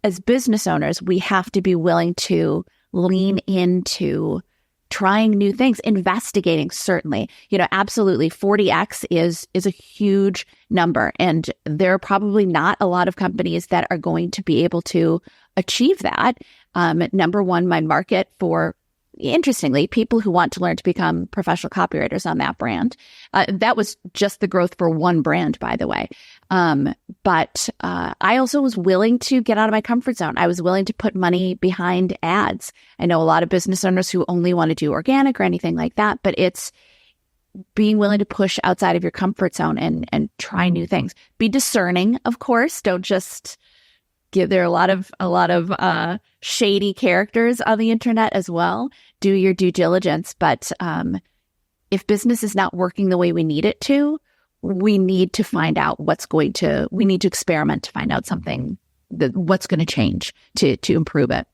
as business owners, we have to be willing to lean into trying new things, investigating, certainly. Absolutely 40x is a huge number. And there are probably not a lot of companies that are going to be able to achieve that. Number one, my market for, interestingly, people who want to learn to become professional copywriters on that brand. That was just the growth for one brand, by the way. But I also was willing to get out of my comfort zone. I was willing to put money behind ads. I know a lot of business owners who only want to do organic or anything like that, but it's being willing to push outside of your comfort zone and try new things. Be discerning, of course. Don't just there are a lot of shady characters on the internet as well. Do your due diligence. But if business is not working the way we need it to, we need to find out we need to experiment to find out what's going to change to improve it.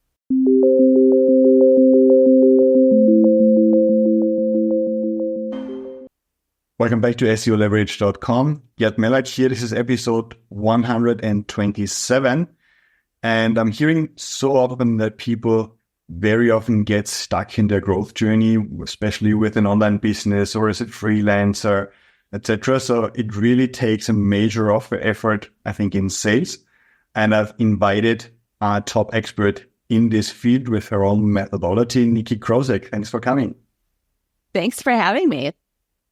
Welcome back to SEOLeverage.com. Gert here. This is episode 127. And I'm hearing so often that people very often get stuck in their growth journey, especially with an online business or as a freelancer, etc. So it really takes a major effort, I think, in sales. And I've invited our top expert in this field with her own methodology, Nicki Krawczyk. Thanks for coming. Thanks for having me.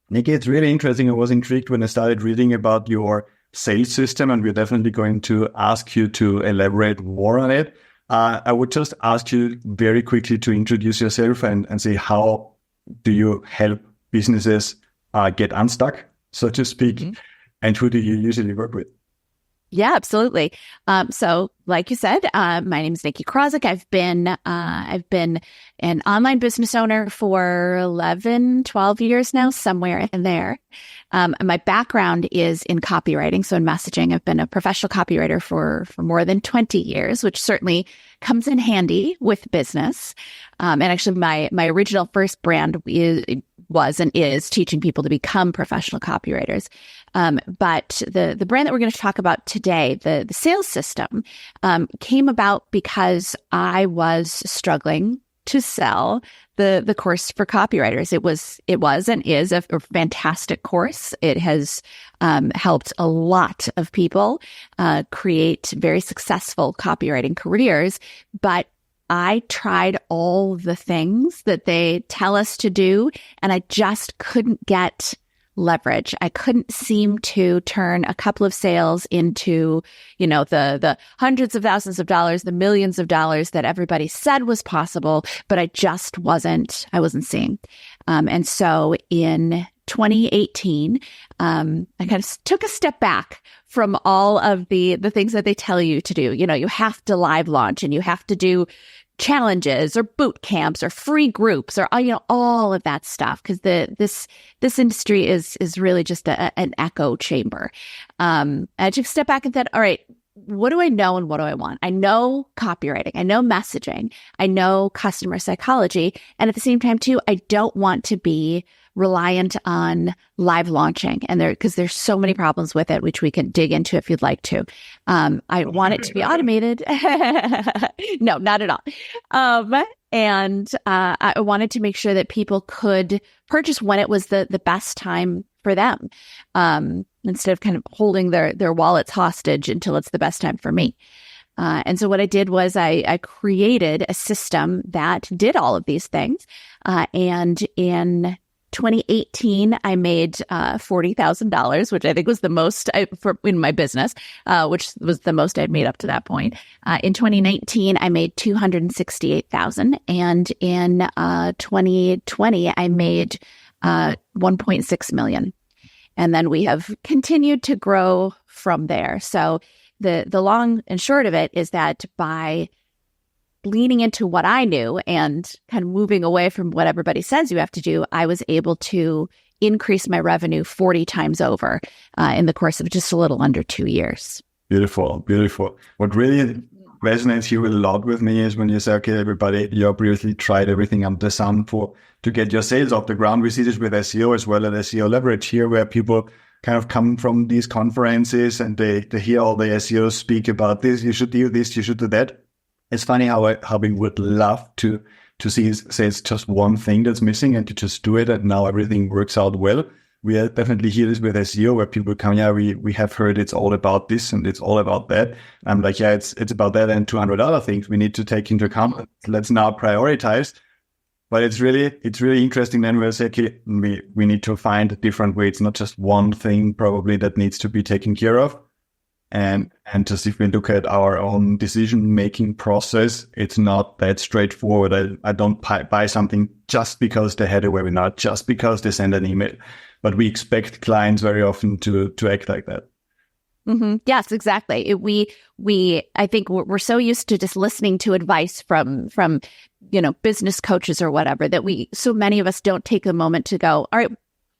Nicki, it's really interesting. I was intrigued when I started reading about your sales system, and we're definitely going to ask you to elaborate more on it. I would just ask you very quickly to introduce yourself and say, how do you help businesses get unstuck, so to speak, and who do you usually work with? Yeah, absolutely. So like you said, my name is Nicki Krawczyk. I've been an online business owner for 11, 12 years now, somewhere in there. My background is in copywriting, so in messaging. I've been a professional copywriter for more than 20 years, which certainly comes in handy with business. And actually, my original first brand was and is teaching people to become professional copywriters. But the brand that we're going to talk about today, the sales system, came about because I was struggling to sell the course for copywriters. It was and is a fantastic course. It has helped a lot of people create very successful copywriting careers, but I tried all the things that they tell us to do, and I just couldn't get leverage. I couldn't seem to turn a couple of sales into, the hundreds of thousands of dollars, the millions of dollars that everybody said was possible, but I wasn't seeing. And so in 2018, I kind of took a step back from all of the things that they tell you to do. You have to live launch and you have to do challenges or boot camps or free groups or all of that stuff, because this industry is really just an echo chamber. I took a step back and said, all right, what do I know and what do I want? I know copywriting, I know messaging, I know customer psychology, and at the same time too, I don't want to be reliant on live launching, and because there's so many problems with it, which we can dig into if you'd like to. I want it to be automated. No, not at all. And I wanted to make sure that people could purchase when it was the best time for them, instead of kind of holding their wallets hostage until it's the best time for me. And so what I did was I created a system that did all of these things. And in 2018, I made $40,000, which I think was the most in my business, which was the most I'd made up to that point. In 2019, I made $268,000, and in 2020, I made $1.6 million. And then we have continued to grow from there. So the long and short of it is that by leaning into what I knew and kind of moving away from what everybody says you have to do, I was able to increase my revenue 40 times over in the course of just a little under 2 years. Beautiful, beautiful. What really resonates here a lot with me is when you say, okay, everybody, you obviously tried everything under the sun to get your sales off the ground. We see this with SEO as well at SEO Leverage here, where people kind of come from these conferences and they hear all the SEOs speak about this, you should do this, you should do that. It's funny how we would love to say it's just one thing that's missing and to just do it and now everything works out well. We definitely hear this with SEO where people come, we have heard it's all about this and it's all about that. I'm like, it's about that and 200 other things we need to take into account. Let's now prioritize. But it's really interesting then we'll say, okay, we need to find a different way. It's not just one thing probably that needs to be taken care of. And just if we look at our own decision-making process, it's not that straightforward. I don't buy something just because they had a webinar, just because they send an email. But we expect clients very often to act like that. Mm-hmm. Yes, exactly. I think we're so used to just listening to advice from business coaches or whatever that so many of us don't take a moment to go, all right,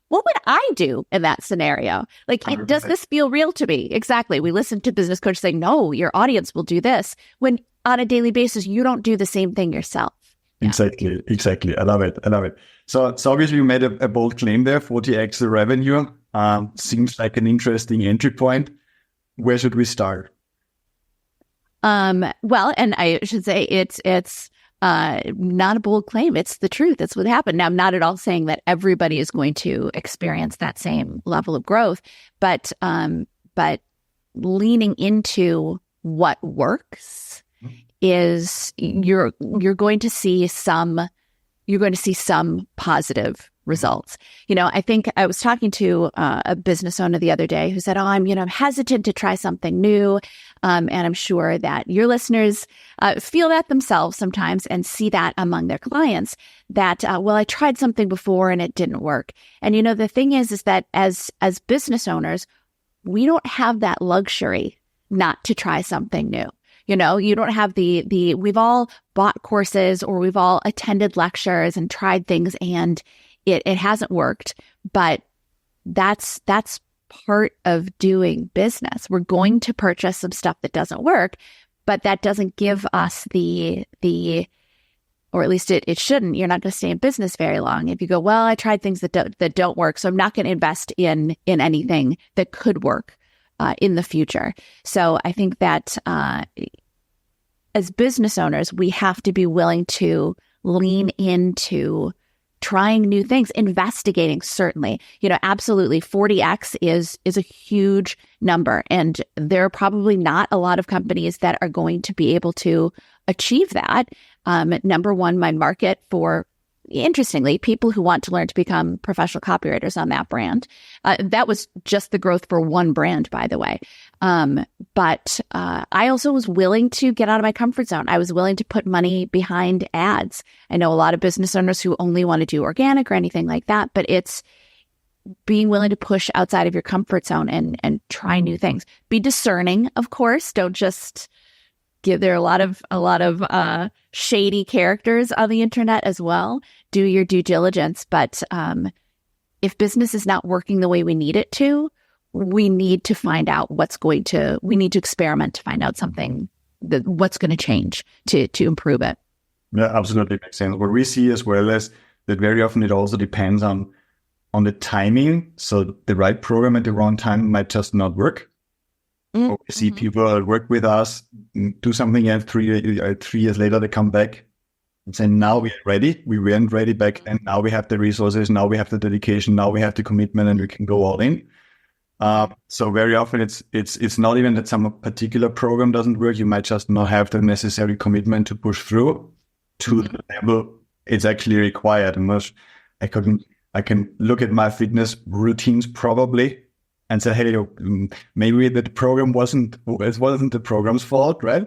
what would I do in that scenario? Like, does this feel real to me? Exactly. We listen to business coaches saying, no, your audience will do this, when on a daily basis, you don't do the same thing yourself. Yeah. Exactly. I love it. So obviously you made a bold claim there, 40x the revenue. Seems like an interesting entry point. Where should we start? Well, and I should say it's not a bold claim. It's the truth. It's what happened. Now, I'm not at all saying that everybody is going to experience that same level of growth, but leaning into what works is you're going to see some positive results. I think I was talking to a business owner the other day who said, I'm hesitant to try something new. And I'm sure that your listeners feel that themselves sometimes and see that among their clients that, I tried something before and it didn't work. And, the thing is that as business owners, we don't have that luxury not to try something new. You don't have we've all bought courses or we've all attended lectures and tried things and it hasn't worked, but that's part of doing business. We're going to purchase some stuff that doesn't work, but that doesn't give us or at least it shouldn't. You're not going to stay in business very long if you go, I tried things that don't work, so I'm not going to invest in anything that could work in the future. So I think that as business owners, we have to be willing to lean into trying new things, investigating, certainly. Absolutely 40x is a huge number. And there are probably not a lot of companies that are going to be able to achieve that. Number one, my market for, interestingly, people who want to learn to become professional copywriters on that brand. That was just the growth for one brand, by the way. But I also was willing to get out of my comfort zone. I was willing to put money behind ads. I know a lot of business owners who only want to do organic or anything like that, but it's being willing to push outside of your comfort zone and try new things. Be discerning, of course. Don't just there are a lot of shady characters on the internet as well. Do your due diligence, but if business is not working the way we need it to, we need to find out we need to experiment to find out something what's going to change to improve it. Yeah, absolutely makes sense. What we see as well is that very often it also depends on the timing. So the right program at the wrong time might just not work. Mm-hmm. Or we see people work with us, do something, and 3 years later they come back and say, now we are ready. We weren't ready back then. Now we have the resources. Now we have the dedication. Now we have the commitment, and we can go all in. So very often it's not even that some particular program doesn't work. You might just not have the necessary commitment to push through to the level it's actually required. And I can look at my fitness routines probably and say, hey, maybe the program wasn't the program's fault, right?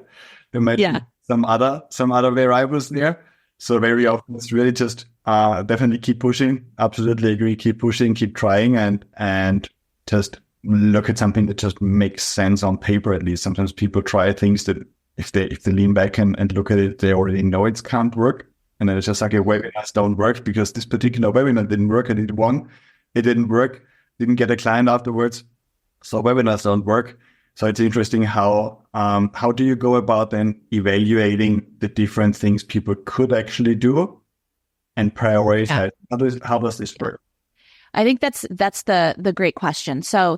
There might be some other variables there. So very often it's really just definitely keep pushing. Absolutely agree. Keep pushing, keep trying, and just look at something that just makes sense on paper. At least sometimes people try things that if they lean back and look at it, they already know it can't work. And then it's just like, webinars don't work because this particular webinar didn't work. I did one, it didn't work, didn't get a client afterwards. So webinars don't work. So it's interesting how do you go about then evaluating the different things people could actually do and prioritize? How does this work? I think that's the great question. So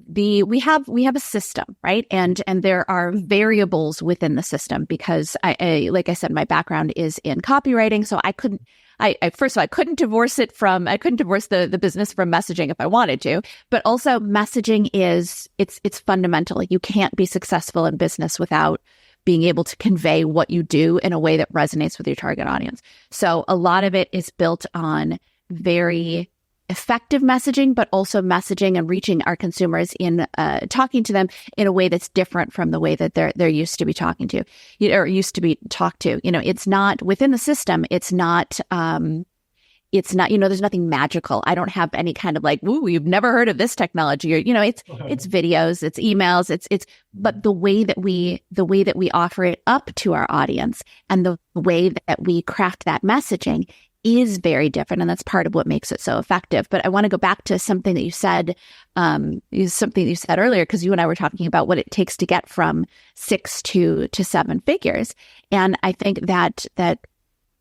we have a system, right? And there are variables within the system because I like I said, my background is in copywriting. So I couldn't divorce the business from messaging if I wanted to, but also messaging it's fundamental. You can't be successful in business without being able to convey what you do in a way that resonates with your target audience. So a lot of it is built on very effective messaging, but also messaging and reaching our consumers in talking to them in a way that's different from the way that they're used to be talking to, or used to be talked to. It's not within the system. It's not, there's nothing magical. I don't have any kind of like, ooh, you've never heard of this technology, or, it's videos, it's emails, but the way that we offer it up to our audience and the way that we craft that messaging is very different. And that's part of what makes it so effective. But I want to go back to something that you said, earlier, because you and I were talking about what it takes to get from 6 to 7 figures. And I think that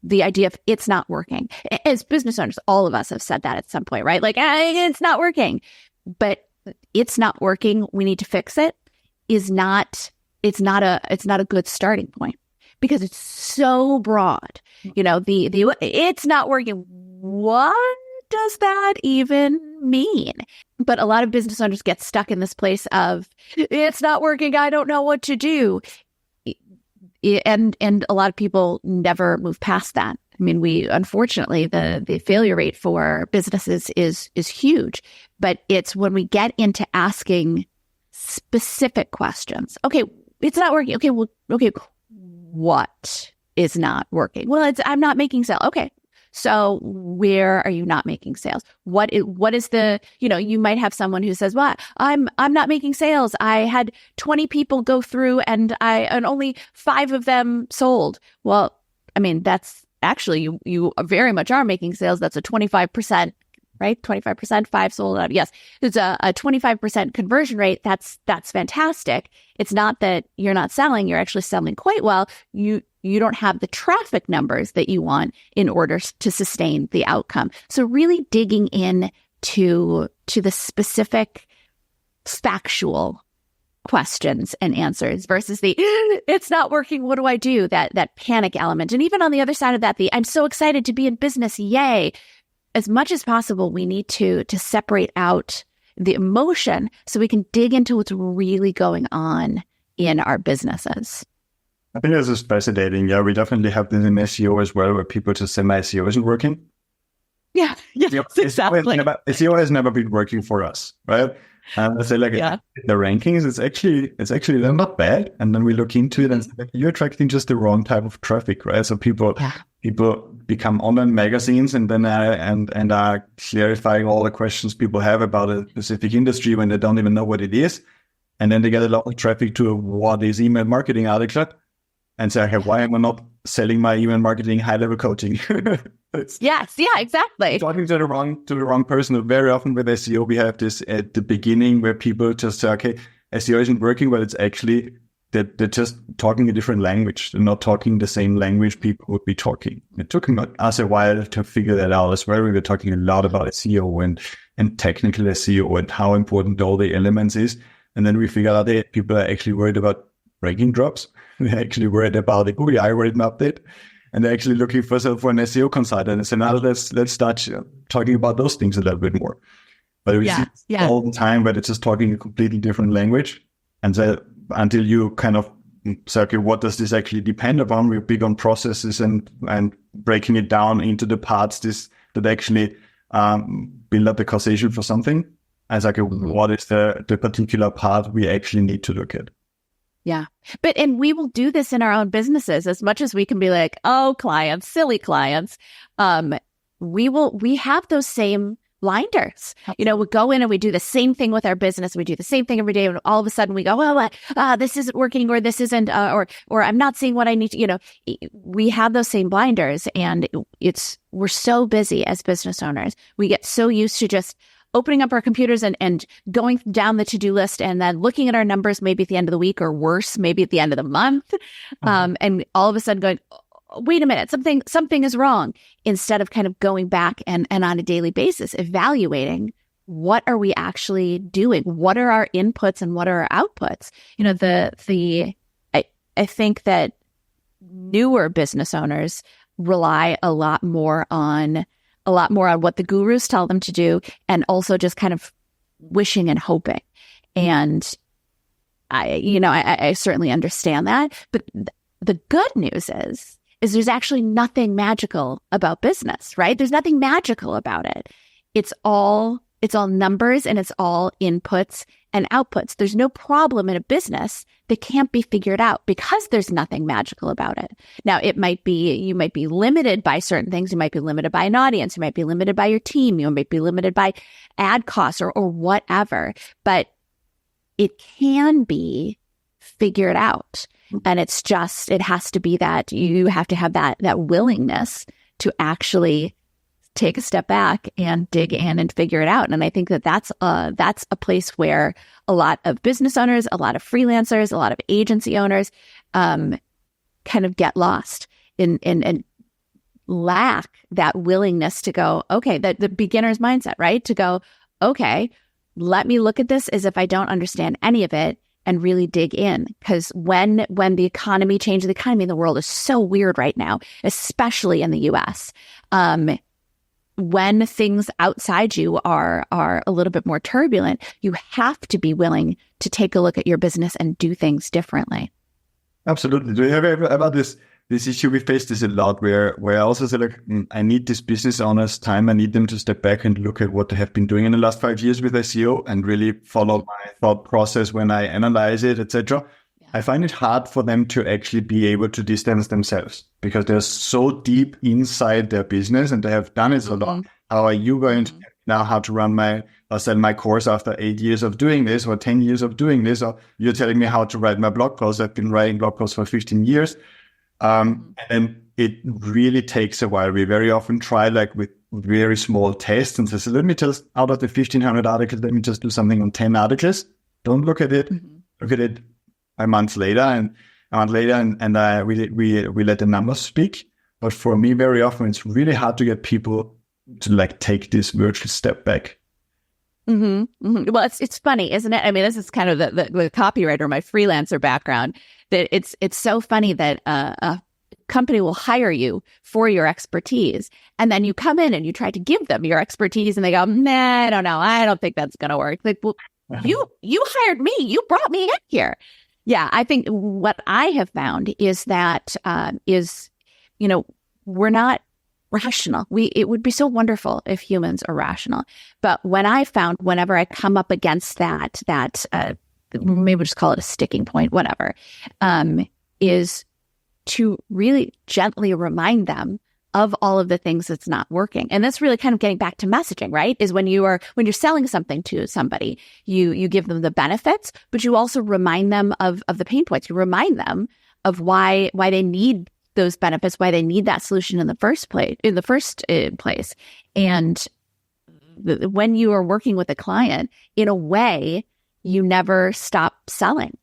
the idea of it's not working, as business owners, all of us have said that at some point, right? Like, it's not working, but it's not working. We need to fix it. It's not a good starting point. Because it's so broad, the it's not working. What does that even mean? But a lot of business owners get stuck in this place of it's not working. I don't know what to do, and a lot of people never move past that. I mean, unfortunately the failure rate for businesses is huge. But it's when we get into asking specific questions. Okay, it's not working. Okay, well, okay. What is not working? Well, I'm not making sales. Okay. So where are you not making sales? What is the, you might have someone who says, well, I'm not making sales. I had 20 people go through and only 5 of them sold. Well, I mean, that's actually, you very much are making sales. That's a 25%, right? 25%, 5 sold out. Yes. It's a 25% conversion rate. That's fantastic. It's not that you're not selling, you're actually selling quite well. You don't have the traffic numbers that you want in order to sustain the outcome. So really digging in to the specific factual questions and answers versus the it's not working, what do I do? That panic element. And even on the other side of that, the I'm so excited to be in business, yay. As much as possible, we need to separate out the emotion so we can dig into what's really going on in our businesses. I think this is fascinating. Yeah, we definitely have this in SEO as well, where people just say my SEO isn't working. Yeah, exactly. SEO has never been working for us, right? I say the rankings, it's actually they're not bad. And then we look into it and say, you're attracting just the wrong type of traffic, right? So people become online magazines and then and are clarifying all the questions people have about a specific industry when they don't even know what it is. And then they get a lot of traffic to what is email marketing article and say, okay, why am I not selling my email marketing high-level coaching? Yes, yeah, exactly. Talking to the wrong person. Very often with SEO, we have this at the beginning where people just say, okay, SEO isn't working, but it's actually they're just talking a different language. They're not talking the same language people would be talking. It took us a while to figure that out as well. We were talking a lot about SEO and technical SEO and how important all the elements is. And then we figured out that people are actually worried about ranking drops. They're actually worried about the Google algorithm update. And they're actually looking for an SEO consultant. And so now let's start talking about those things a little bit more. But we see all the time where it's just talking a completely different language. And so until you kind of say, okay, what does this actually depend upon? We're big on processes and breaking it down into the parts that actually build up the causation for something. And it's like, what is the particular part we actually need to look at? Yeah. And we will do this in our own businesses as much as we can be like, oh, clients, silly clients. We have those same blinders. We go in and we do the same thing with our business. We do the same thing every day. And all of a sudden we go, well, this isn't working, or this isn't, or I'm not seeing what I need to, we have those same blinders, and we're so busy as business owners. We get so used to just opening up our computers and going down the to-do list and then looking at our numbers maybe at the end of the week, or worse, maybe at the end of the month. And all of a sudden going, wait a minute, something is wrong, instead of kind of going back and on a daily basis evaluating what are we actually doing, what are our inputs and what are our outputs. I think that newer business owners rely a lot more on what the gurus tell them to do, and also just kind of wishing and hoping. And I certainly understand that, but the good news is there's actually nothing magical about business, right? There's nothing magical about it. It's all numbers, and it's all inputs and outputs. There's no problem in a business that can't be figured out because there's nothing magical about it. Now, you might be limited by certain things. You might be limited by an audience. You might be limited by your team. You might be limited by ad costs or whatever, but it can be figured out. And it has to be that you have to have that willingness to actually take a step back and dig in and figure it out. And I think that's a place where a lot of business owners, a lot of freelancers, a lot of agency owners kind of get lost and lack that willingness to go, okay, the beginner's mindset, right? To go, okay, let me look at this as if I don't understand any of it and really dig in. Because when the economy changes, the economy in the world is so weird right now, especially in the US. When things outside you are a little bit more turbulent, you have to be willing to take a look at your business and do things differently. Absolutely. Do you have ever about this issue? We face this a lot where I also say, like, I need this business owners' time. I need them to step back and look at what they have been doing in the last 5 years with SEO and really follow my thought process when I analyze it, etc. I find it hard for them to actually be able to distance themselves because they're so deep inside their business and they have done it so long. How are you going to now how to run sell my course after 8 years of doing this or 10 years of doing this? Or you're telling me how to write my blog post. I've been writing blog posts for 15 years. And then it really takes a while. We very often try like with very small tests and say, so let me just, out of the 1,500 articles, let me just do something on 10 articles. Don't look at it. Look at it a month later and we let the numbers speak. But for me, very often, it's really hard to get people to like take this virtual step back. Well, it's funny, isn't it? I mean, this is kind of the copywriter, my freelancer background, that it's so funny that a company will hire you for your expertise. And then you come in and you try to give them your expertise and they go, nah, I don't know. I don't think that's going to work. Like, well, you hired me. You brought me in here. Yeah, I think what I have found is that we're not rational. It would be so wonderful if humans are rational. But when I found whenever I come up against that maybe we'll just call it a sticking point, whatever, is to really gently remind them of all of the things that's not working. And that's really kind of getting back to messaging, right? Is when you're selling something to somebody, you give them the benefits, but you also remind them of the pain points. You remind them of why they need those benefits, why they need that solution in the first place. And when you are working with a client, in a way, you never stop selling.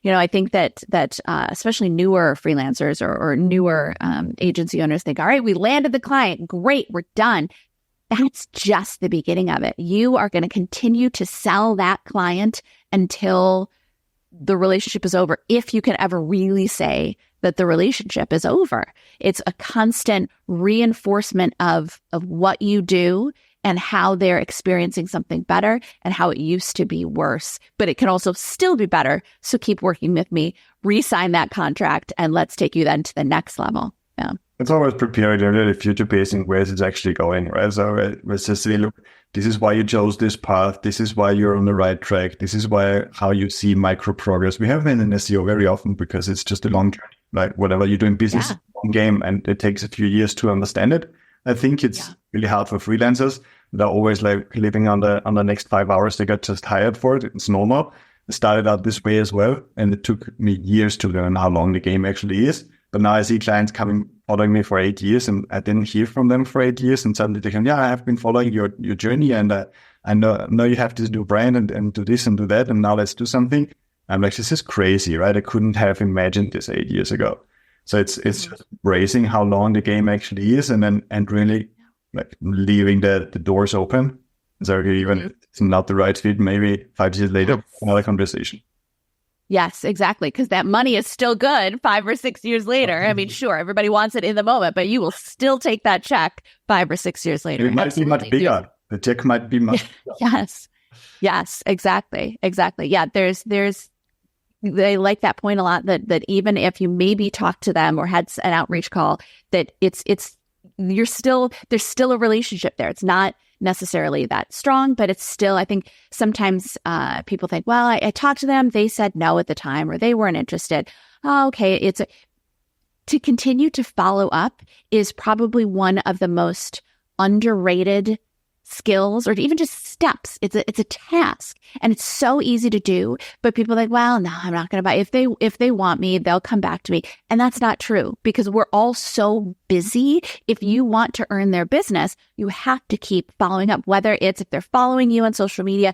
I think that especially newer freelancers or newer agency owners think, all right, we landed the client. Great, we're done. That's just the beginning of it. You are going to continue to sell that client until the relationship is over, if you can ever really say that the relationship is over. It's a constant reinforcement of what you do and how they're experiencing something better and how it used to be worse. But it can also still be better. So keep working with me, re-sign that contract, and let's take you then to the next level. Yeah. It's always preparing a little future-pacing where it's actually going, right? So let's just say, look, this is why you chose this path. This is why you're on the right track. This is how you see micro progress. We have been in SEO very often because it's just a long journey, right? Whatever you do in business, it's a long game, and it takes a few years to understand it. I think it's really hard for freelancers. They're always like living on the next 5 hours they got just hired for it. It's normal. I started out this way as well, and it took me years to learn how long the game actually is. But now I see clients following me for 8 years, and I didn't hear from them for 8 years, and suddenly they come, I have been following your journey, and I know you have this new brand and do this and do that, and now let's do something. I'm like, this is crazy, right? I couldn't have imagined this 8 years ago. So it's just raising how long the game actually is, and really like leaving the doors open. So even if it's not the right fit, maybe 5 years later, another conversation. Yes, exactly. Because that money is still good 5 or 6 years later. I mean, sure, everybody wants it in the moment, but you will still take that check 5 or 6 years later. It might be much bigger. The check might be much bigger. Yes, exactly. Yeah, they like that point a lot, that even if you maybe talked to them or had an outreach call, that there's still a relationship there. It's not necessarily that strong, but it's still, I think sometimes people think, well, I talked to them, they said no at the time, or they weren't interested. Oh, okay. To continue to follow up is probably one of the most underrated skills, or even just steps. It's a task, and it's so easy to do, but people are like, well, no, I'm not going to buy. If they want me, they'll come back to me. And that's not true, because we're all so busy. If you want to earn their business, you have to keep following up, whether it's if they're following you on social media,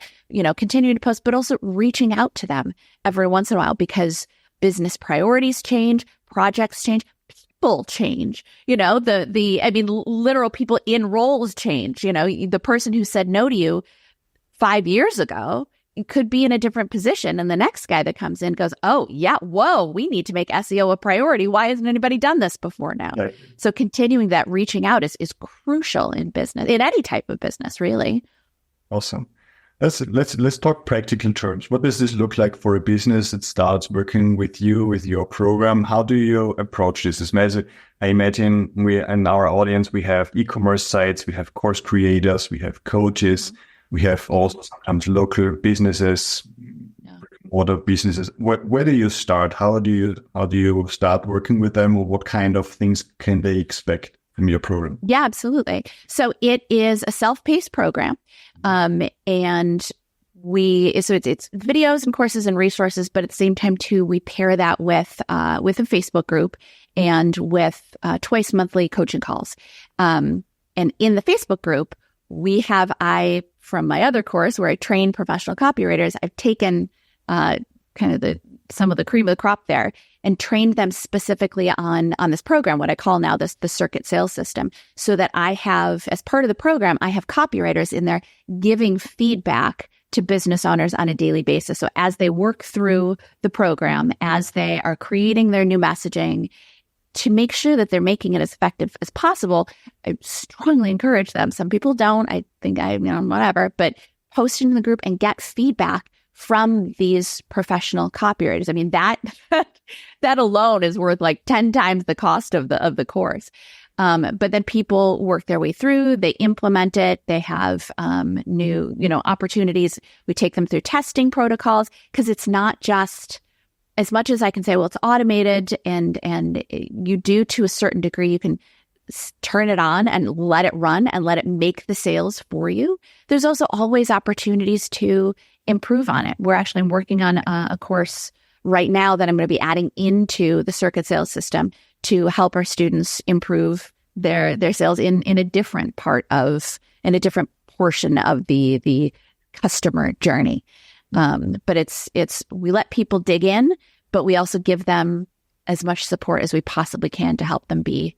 continuing to post, but also reaching out to them every once in a while, because business priorities change, projects change, people change, literal people in roles change. The person who said no to you 5 years ago could be in a different position. And the next guy that comes in goes, oh yeah, whoa, we need to make SEO a priority. Why hasn't anybody done this before now? Right. So continuing that reaching out is crucial in business, in any type of business, really. Awesome. Let's talk practical terms. What does this look like for a business that starts working with you, with your program? How do you approach this? I imagine in our audience, we have e-commerce sites, we have course creators, we have coaches, we have also sometimes local businesses, other businesses. Where do you start? How do you start working with them, or what kind of things can they expect from your program? Yeah, absolutely. So it is a self-paced program. And it's videos and courses and resources, but at the same time too, we pair that with a Facebook group and with twice monthly coaching calls. And in the Facebook group, from my other course where I train professional copywriters, I've taken kind of some of the cream of the crop there and trained them specifically on this program, what I call now the circuit sales system, so that I have, as part of the program, I have copywriters in there giving feedback to business owners on a daily basis. So as they work through the program, as they are creating their new messaging, to make sure that they're making it as effective as possible, I strongly encourage them. Some people don't. I think whatever, but post in the group and get feedback from these professional copywriters. I mean, that alone is worth like 10 times the cost of the course. But then people work their way through, they implement it, they have new, opportunities. We take them through testing protocols, because it's not just, as much as I can say, well, it's automated and you do, to a certain degree, you can turn it on and let it run and let it make the sales for you. There's also always opportunities to improve on it. I'm working on a course right now that I'm going to be adding into the circuit sales system to help our students improve their sales in a different portion of the customer journey. But we let people dig in, but we also give them as much support as we possibly can to help them be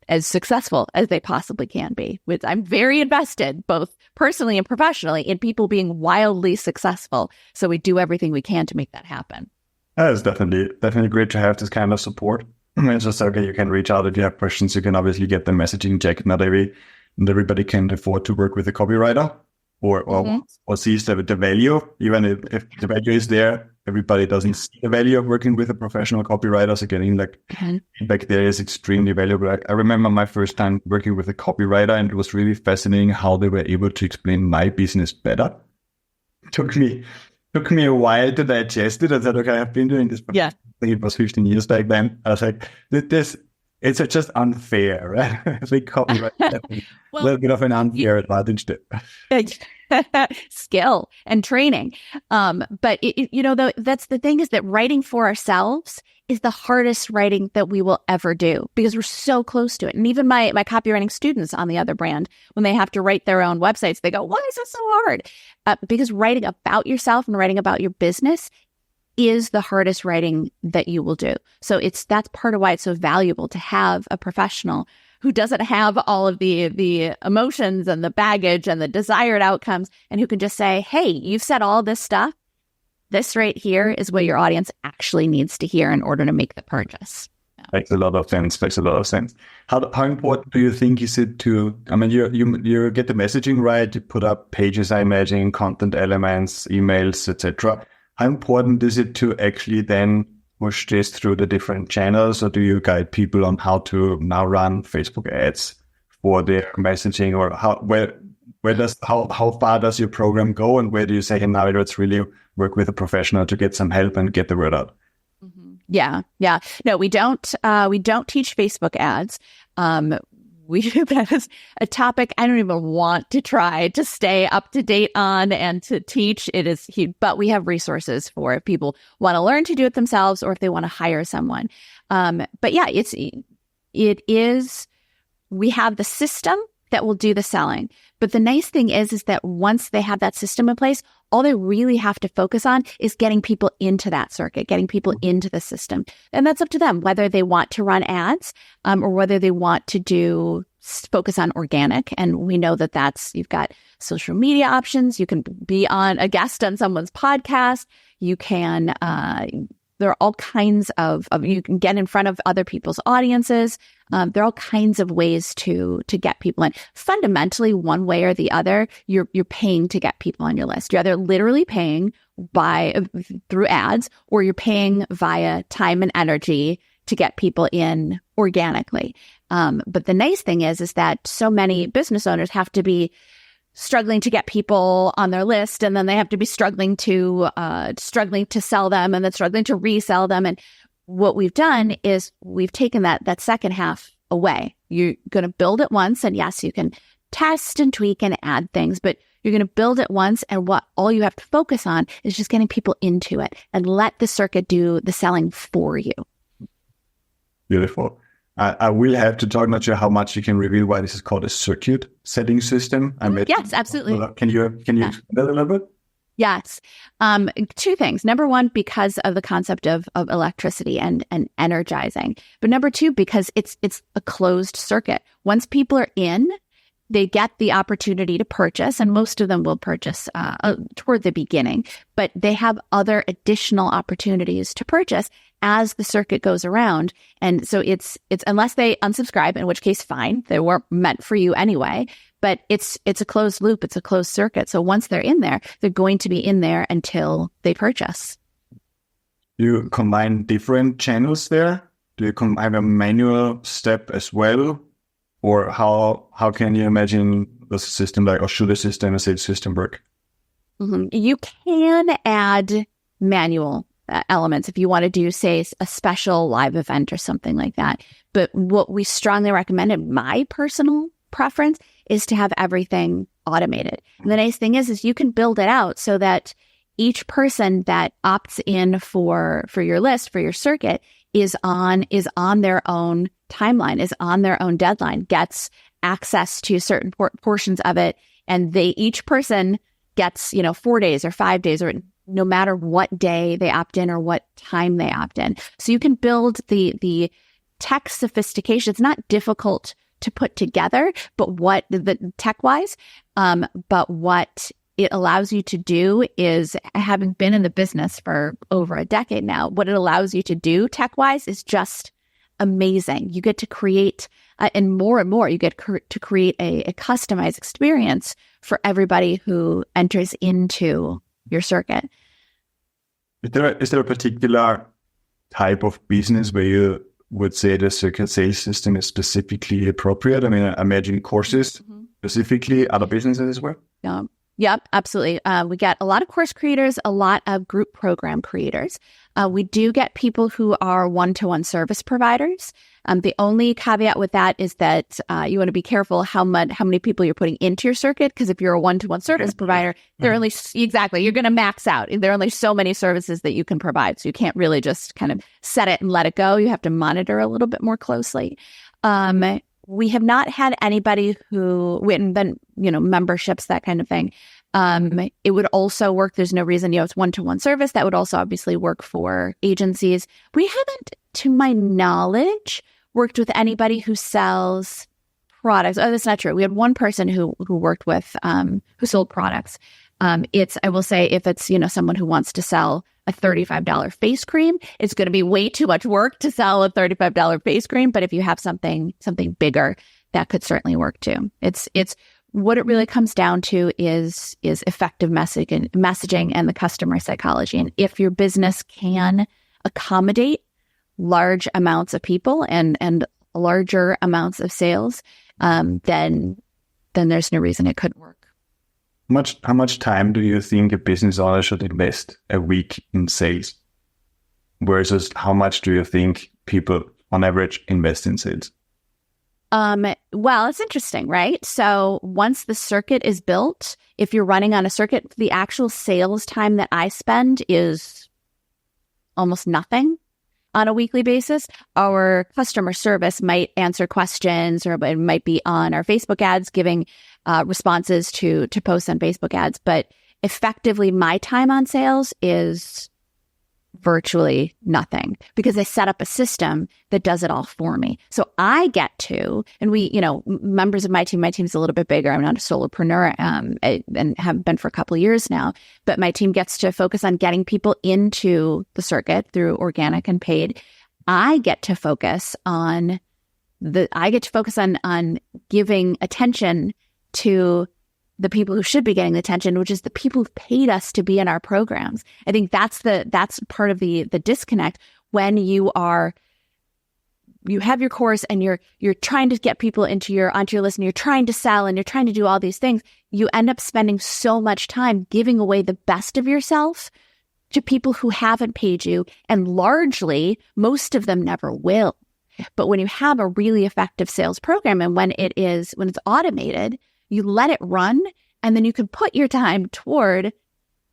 as successful as they possibly can be. I'm very invested, both personally and professionally, in people being wildly successful. So we do everything we can to make that happen. It's definitely great to have this kind of support. It's just okay, you can reach out if you have questions. You can obviously get the messaging checked. Not everybody can afford to work with a copywriter or sees the value. Even if the value is there, everybody doesn't see the value of working with a professional copywriter. So getting feedback there is extremely valuable. I remember my first time working with a copywriter, and it was really fascinating how they were able to explain my business better. It took me a while to digest it. I said, okay, I've been doing this for, I think it was 15 years back then. I was like, it's just unfair, right? I think copyright a little bit of an unfair advantage there. Skill and training. But that's the thing, is that writing for ourselves is the hardest writing that we will ever do, because we're so close to it. And even my copywriting students on the other brand, when they have to write their own websites, they go, why is it so hard? Because writing about yourself and writing about your business is the hardest writing that you will do. So that's part of why it's so valuable to have a professional who doesn't have all of the emotions and the baggage and the desired outcomes, and who can just say, hey, you've said all this stuff. This right here is what your audience actually needs to hear in order to make the purchase. Makes a lot of sense. How important do you think is it to, I mean, you get the messaging right, you put up pages, I imagine, content elements, emails, etc. How important is it to actually then push this through the different channels, or do you guide people on how to now run Facebook ads for their messaging, or how far does your program go, and where do you say, hey, now let's really work with a professional to get some help and get the word out? Mm-hmm. Yeah. No, we don't teach Facebook ads. That is a topic I don't even want to try to stay up to date on and to teach. It is huge, but we have resources for if people want to learn to do it themselves or if they want to hire someone. But yeah, it is, we have the system that will do the selling. But the nice thing is that once they have that system in place, all they really have to focus on is getting people into that circuit, getting people into the system. And that's up to them, whether they want to run ads or whether they want to focus on organic. And we know you've got social media options. You can be on a guest on someone's podcast. You can, there are all kinds of you can get in front of other people's audiences. There are all kinds of ways to get people in. Fundamentally, one way or the other, you're paying to get people on your list. You're either literally paying through ads, or you're paying via time and energy to get people in organically. But the nice thing is that so many business owners have to be struggling to get people on their list, and then they have to be struggling to sell them, and then struggling to resell them. And what we've done is we've taken that second half away. You're going to build it once, and yes, you can test and tweak and add things, but you're going to build it once, and all you have to focus on is just getting people into it and let the circuit do the selling for you. Beautiful. I will have to talk, not sure how much you can reveal why this is called a circuit setting system. Yes, absolutely. Can you explain that a little bit? Yes. Two things. Number one, because of the concept of electricity and energizing. But number two, because it's a closed circuit. Once people are in, they get the opportunity to purchase, and most of them will purchase toward the beginning, but they have other additional opportunities to purchase as the circuit goes around. And so it's unless they unsubscribe, in which case, fine, they weren't meant for you anyway, but it's a closed loop. It's a closed circuit. So once they're in there, they're going to be in there until they purchase. You combine different channels there? Do you combine a manual step as well? Or how can you imagine the system or should a sales system work? Mm-hmm. You can add manual elements if you want to do, say, a special live event or something like that. But what we strongly recommend, and my personal preference, is to have everything automated. And the nice thing is you can build it out so that each person that opts in for your list, for your circuit, is on their own timeline, is on their own deadline, gets access to certain portions of it, and each person gets 4 days or 5 days, or no matter what day they opt in or what time they opt in. So you can build the tech sophistication. It's not difficult to put together, but what the tech-wise, but what it allows you to do is, having been in the business for over a decade now, what it allows you to do tech-wise is just amazing. You get to create, and more, you get to create a customized experience for everybody who enters into your circuit. Is there a particular type of business where you would say the circuit sales system is specifically appropriate? I mean, I imagine courses specifically, other businesses as well? Yeah. Yep, absolutely. We get a lot of course creators, a lot of group program creators. We do get people who are one-to-one service providers. The only caveat with that is that you want to be careful how many people you're putting into your circuit, because if you're a one-to-one service provider, you're going to max out. There are only so many services that you can provide, so you can't really just kind of set it and let it go. You have to monitor a little bit more closely. We have not had anybody who, and then, memberships, that kind of thing. It would also work. There's no reason, it's one-to-one service. That would also obviously work for agencies. We haven't, to my knowledge, worked with anybody who sells products. Oh, that's not true. We had one person who worked with, who sold products. I will say, if it's, someone who wants to sell a $35 face cream, it's going to be way too much work to sell a $35 face cream. But if you have something bigger, that could certainly work too. It's what it really comes down to is effective messaging and the customer psychology. And if your business can accommodate large amounts of people and larger amounts of sales, then there's no reason it couldn't work. How much time do you think a business owner should invest a week in sales? Versus how much do you think people on average invest in sales? Well, it's interesting, right? So once the circuit is built, if you're running on a circuit, the actual sales time that I spend is almost nothing on a weekly basis. Our customer service might answer questions, or it might be on our Facebook ads, giving responses to posts on Facebook ads. But effectively, my time on sales is virtually nothing, because I set up a system that does it all for me. So I get to, and we, members of my team's a little bit bigger. I'm not a solopreneur, and have been for a couple of years now, but my team gets to focus on getting people into the circuit through organic and paid. I get to focus on giving attention to the people who should be getting the attention, which is the people who've paid us to be in our programs. I think that's part of the disconnect when you have your course and you're trying to get people onto your list, and you're trying to sell and you're trying to do all these things. You end up spending so much time giving away the best of yourself to people who haven't paid you, and largely most of them never will. But when you have a really effective sales program, and when it's automated, you let it run, and then you can put your time toward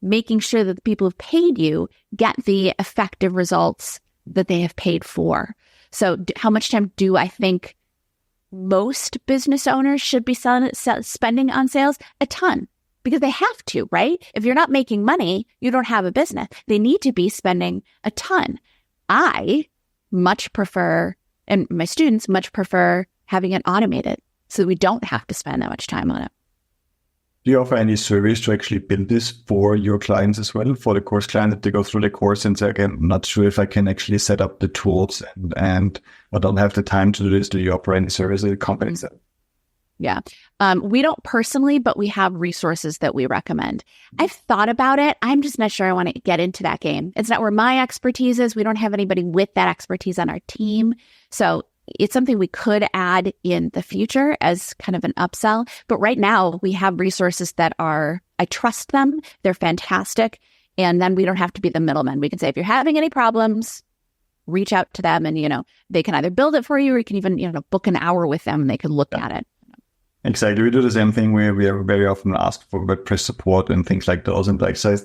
making sure that the people who've paid you get the effective results that they have paid for. So how much time do I think most business owners should be spending on sales? A ton, because they have to, right? If you're not making money, you don't have a business. They need to be spending a ton. I much prefer, and my students much prefer, having it automated, so we don't have to spend that much time on it. Do you offer any service to actually build this for your clients as well? For the course client, if they go through the course and say, okay, I'm not sure if I can actually set up the tools and I don't have the time to do this. Do you offer any service that companies that? Yeah. We don't personally, but we have resources that we recommend. I've thought about it. I'm just not sure I want to get into that game. It's not where my expertise is. We don't have anybody with that expertise on our team. So it's something we could add in the future as kind of an upsell. But right now we have resources that I trust them. They're fantastic. And then we don't have to be the middleman. We can say, if you're having any problems, reach out to them, and, they can either build it for you, or you can even, book an hour with them and they can look at it. Exactly. We do the same thing where we are very often asked for WordPress support and things like those. And so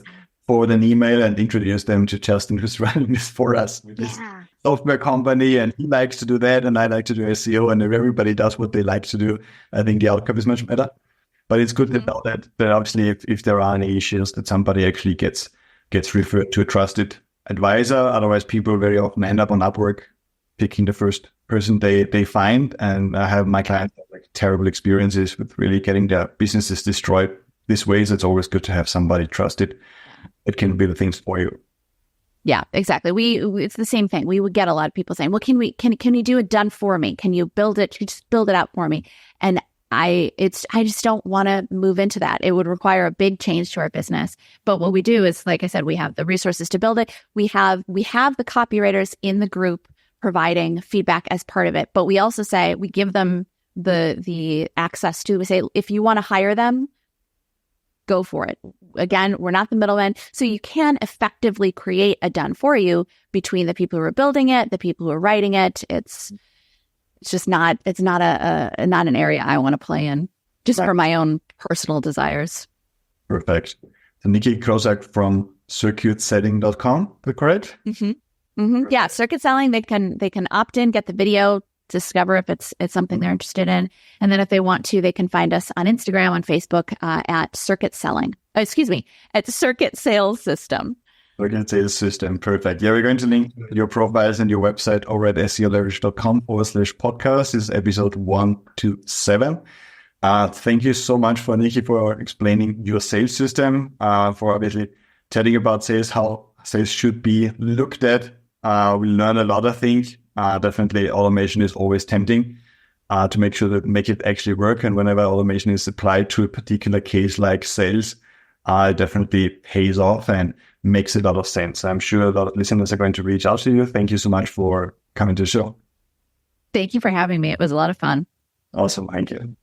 forward an email and introduce them to Justin, who's running this for us with this software company, and he likes to do that, and I like to do SEO, and if everybody does what they like to do, I think the outcome is much better. But it's good to know that obviously if there are any issues, that somebody actually gets referred to a trusted advisor. Otherwise, people very often end up on Upwork picking the first person they find, and I have my clients have terrible experiences with really getting their businesses destroyed this way. So it's always good to have somebody trusted that can build things for you. Yeah, exactly. It's the same thing. We would get a lot of people saying, well, can you do it done for me? Can you build it? Can you just build it out for me? And I just don't want to move into that. It would require a big change to our business. But what we do is, like I said, we have the resources to build it. We have the copywriters in the group providing feedback as part of it. But we also say, we give them the access to, we say, if you want to hire them, go for it. Again, we're not the middleman. So you can effectively create a done for you between the people who are building it, the people who are writing it. It's not an area I want to play in, just for my own personal desires. Perfect. So Nicki Krawczyk from circuitselling.com, is that correct? Mm-hmm. Mm-hmm. Yeah, Circuit Selling, they can opt in, get the video discover if it's something they're interested in. And then if they want to, they can find us on Instagram, on Facebook at Circuit Sales System. Circuit Sales System. Perfect. Yeah, we're going to link your profiles and your website over at SEOLeverage.com/podcast. This is episode 127. Thank you so much for Nicki for explaining your sales system, for obviously telling about sales, how sales should be looked at. We learn a lot of things. Definitely automation is always tempting to make sure that make it actually work. And whenever automation is applied to a particular case like sales, it definitely pays off and makes a lot of sense. I'm sure a lot of listeners are going to reach out to you. Thank you so much for coming to the show. Thank you for having me. It was a lot of fun. Awesome. Thank you.